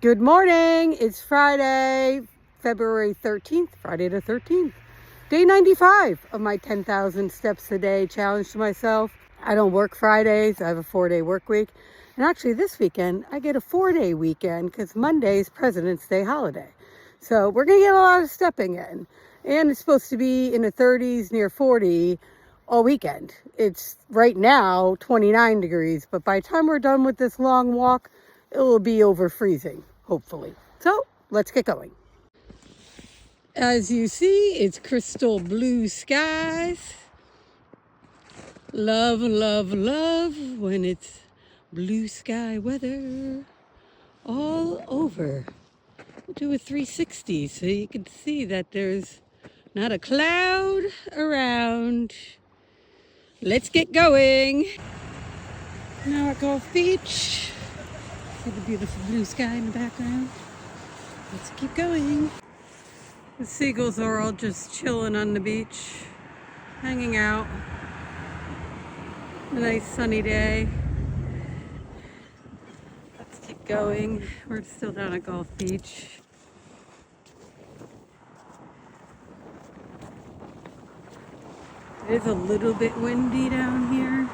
Good morning. It's Friday, February 13th, Friday the 13th. Day 95 of my 10,000 steps a day challenge to myself. I don't work Fridays. I have a 4-day work week. And actually this weekend, I get a 4-day weekend because Monday is President's Day holiday. So we're going to get a lot of stepping in. And it's supposed to be in the 30s, near 40 all weekend. It's right now 29 degrees, but by the time we're done with this long walk, it will be over freezing, hopefully. So let's get going. As you see, it's crystal blue skies. Love, love, love when it's blue sky weather all over. We'll do a 360 so you can see that there's not a cloud around. Let's get going. Now at Gulf Beach. See the beautiful blue sky in the background. Let's keep going. The seagulls are all just chilling on the beach, hanging out. A nice sunny day. Let's keep going. We're still down at Gulf Beach. It is a little bit windy down here.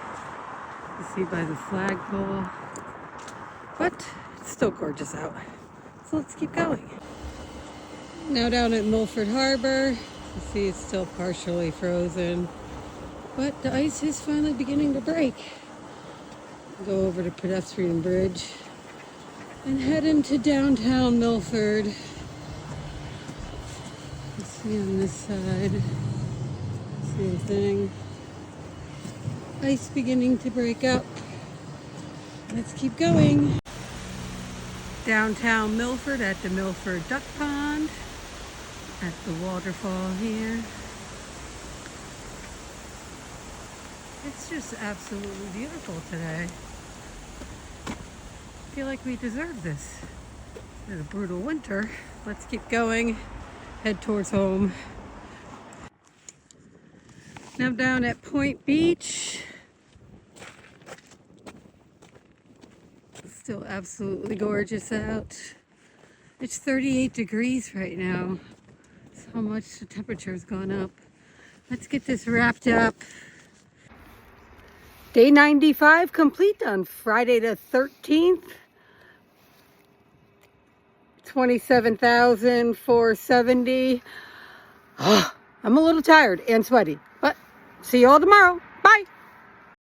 You see by the flagpole. But it's still gorgeous out. So let's keep going. Now down at Milford Harbor. You see it's still partially frozen. But the ice is finally beginning to break. Go over the pedestrian bridge and head into downtown Milford. You see on this side, same thing. Ice beginning to break up. Let's keep going. Downtown Milford at the Milford Duck Pond. At the waterfall here. It's just absolutely beautiful today. I feel like we deserve this. It's a brutal winter. Let's keep going. Head towards home. Now down at Point Beach. Still absolutely gorgeous out. It's 38 degrees right now. That's how much the temperature's gone up. Let's get this wrapped up. Day 95 complete on Friday the 13th. 27,470. I'm a little tired and sweaty, but see you all tomorrow. Bye.